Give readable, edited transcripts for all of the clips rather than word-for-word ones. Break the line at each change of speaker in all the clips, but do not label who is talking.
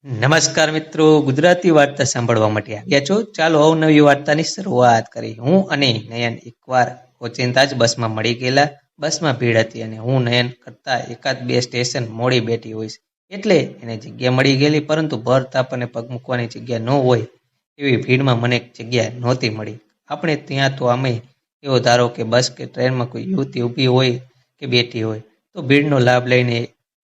નમસ્કાર મિત્રો, ગુજરાતી વાર્તા સાંભળવા માટે આવ્યા છો. ચાલો અવનવી વાર્તાની શરૂઆત કરી. હું અને નયન એકવાર ઓચિંતા જ બસમાં મળી ગયેલા. બસમાં ભીડ હતી અને હું નયન કરતા એકાદ બે સ્ટેશન મોડી બેઠી હોઈશ એટલે એને જગ્યા મળી ગયેલી, પરંતુ ભર તાપ અને પગ મૂકવાની જગ્યા ન હોય એવી ભીડમાં મને જગ્યા નહોતી મળી. આપણે ત્યાં તો આમે એવો ધારો કે બસ કે ટ્રેનમાં કોઈ યુવતી ઊભી હોય કે બેઠી હોય તો ભીડનો લાભ લઈને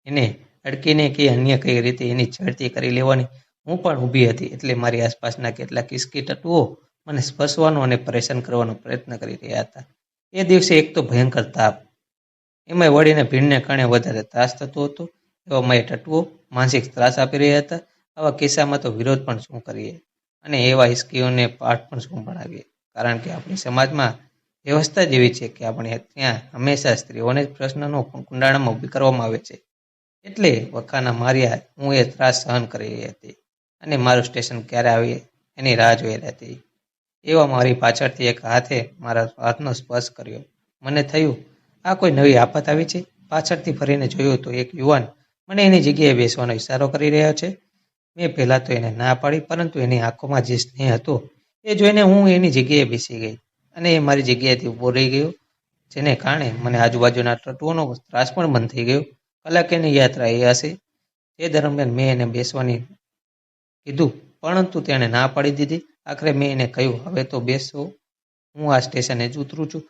એને અડકીને કે અન્ય કઈ રીતે એની છેડતી કરી લેવાની. હું પણ ઊભી હતી એટલે મારી આસપાસના કેટલાક કિસકી તત્વો મને સ્પર્શવાનો અને પરેશાન કરવાનો પ્રયત્ન કરી રહ્યા હતા. એ દિવસે એક તો ભયંકર તાપ, એમાં વળીને ભીડને કારણે વધારે ત્રાસ થતો હતો. એવામાં એ તત્વો માનસિક ત્રાસ આપી રહ્યા હતા. આવા કિસ્સામાં તો વિરોધ પણ શું કરીએ અને એવા હિસકીઓને પાઠ પણ શું ભણાવીએ, કારણ કે આપણી સમાજમાં વ્યવસ્થા જ એવી છે કે આપણે ત્યાં હંમેશા સ્ત્રીઓને જ પ્રશ્નનો કુંડાળામાં ઊભી કરવામાં આવે છે. એટલે વખાના માર્યા હું એ ત્રાસ સહન કરી રહી હતી અને મારું સ્ટેશન ક્યારે આવે એની રાહ જોઈ રહી હતી. એવા મારી પાછળથી એક હાથે મારા હાથનો સ્પર્શ કર્યો. મને થયું આ કોઈ નવી આફત આવી છે. પાછળથી ફરીને જોયું તો એક યુવાન મને એની જગ્યાએ બેસવાનો ઈશારો કરી રહ્યો છે. મેં પહેલાં તો એને ના પાડી, પરંતુ એની આંખોમાં જે સ્નેહ હતો એ જોઈને હું એની જગ્યાએ બેસી ગઈ અને એ મારી જગ્યાએથી ઊભો રહી ગયો, જેને કારણે મને આજુબાજુના તત્વોનો ત્રાસ પણ બંધ થઈ ગયો. કલાકની યાત્રા એ હશે. તે દરમિયાન મેં એને બેસવાની કીધું, પરંતુ તેણે ના પાડી દીધી. આખરે મેં એને કહ્યું, હવે તો બેસો, હું આ સ્ટેશને જ ઉતરું છું.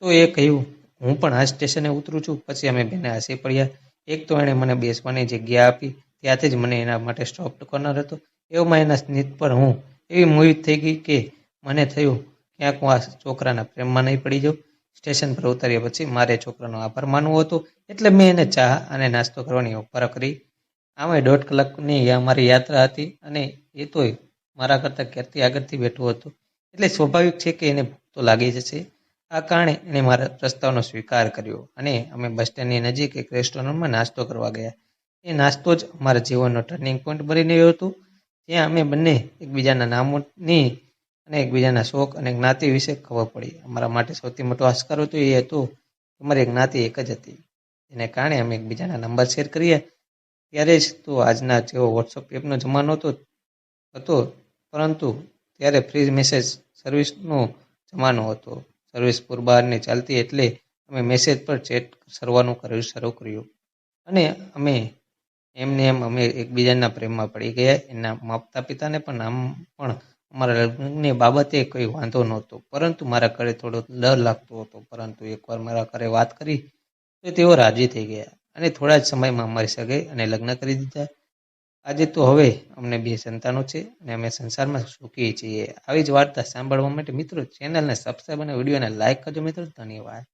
તો એ કહ્યું, હું પણ આ સ્ટેશને ઉતરું છું. પછી અમે બંને હસી પડ્યા. એક તો એણે મને બેસવાની જગ્યા આપી, ત્યાંથી જ મને એના માટે સ્ટોપ કોર્નર હતો. એવામાં એના સ્મિત પર હું એવી મોહિત થઈ ગઈ કે મને થયું ક્યાંક હું આ છોકરાના પ્રેમમાં નહીં પડી જાઉં. સ્ટેશન પર ઉતર્યા પછી મારે છોકરાનો આભાર માનવો હતો, એટલે મેં એને ચા અને નાસ્તો કરવાની ઓફર કરી. આમાં 1.5 કલાકની અમારી યાત્રા હતી અને એ તોય મારા કરતાં ક્યારથી આગળથી બેઠો હતો, એટલે સ્વાભાવિક છે કે એને ભૂખ તો લાગી જશે. આ કારણે એણે મારા પ્રસ્તાવનો સ્વીકાર કર્યો અને અમે બસ સ્ટેન્ડની નજીક એક રેસ્ટોરન્ટમાં નાસ્તો કરવા ગયા. એ નાસ્તો જ અમારા જીવનનો ટર્નિંગ પોઈન્ટ બની ગયો હતો. ત્યાં અમે બંને એકબીજાના નામોની અને એકબીજાના શોખ અને જ્ઞાતિ વિશે ખબર પડી. અમારા માટે સૌથી મોટો આશ્ચર્ય હતો એ હતો કે અમારી જ્ઞાતિ એક જ હતી, જેને કારણે અમે એકબીજાના નંબર શેર કર્યા. ત્યારે જ તો આજના જેવો વોટ્સઅપ એપનો જમાનો હતો, પરંતુ ત્યારે ફ્રી મેસેજ સર્વિસનો જમાનો હતો. સર્વિસ પૂરબહારની ચાલતી એટલે અમે મેસેજ પર ચેટ કરવાનું શરૂ કર્યું અને એમને અમે એકબીજાના પ્રેમમાં પડી ગયા. એના માતા પિતાને પણ આમ પણ અમારા લગ્નની બાબતે કોઈ વાંધો નહોતો, પરંતુ મારા ઘરે થોડો ડર લાગતો હતો. પરંતુ એકવાર મારા ઘરે વાત કરી તો તેઓ રાજી થઈ ગયા અને થોડા જ સમયમાં અમારી સગાઈ અને લગ્ન કરી દીધા. આજે તો હવે અમને 2 સંતાનો છે અને અમે સંસારમાં સુખી છીએ. આવી જ વાર્તા સાંભળવા માટે મિત્રો ચેનલને સબસ્ક્રાઈબ અને વિડીયોને લાઈક કરજો મિત્રો. ધન્યવાદ.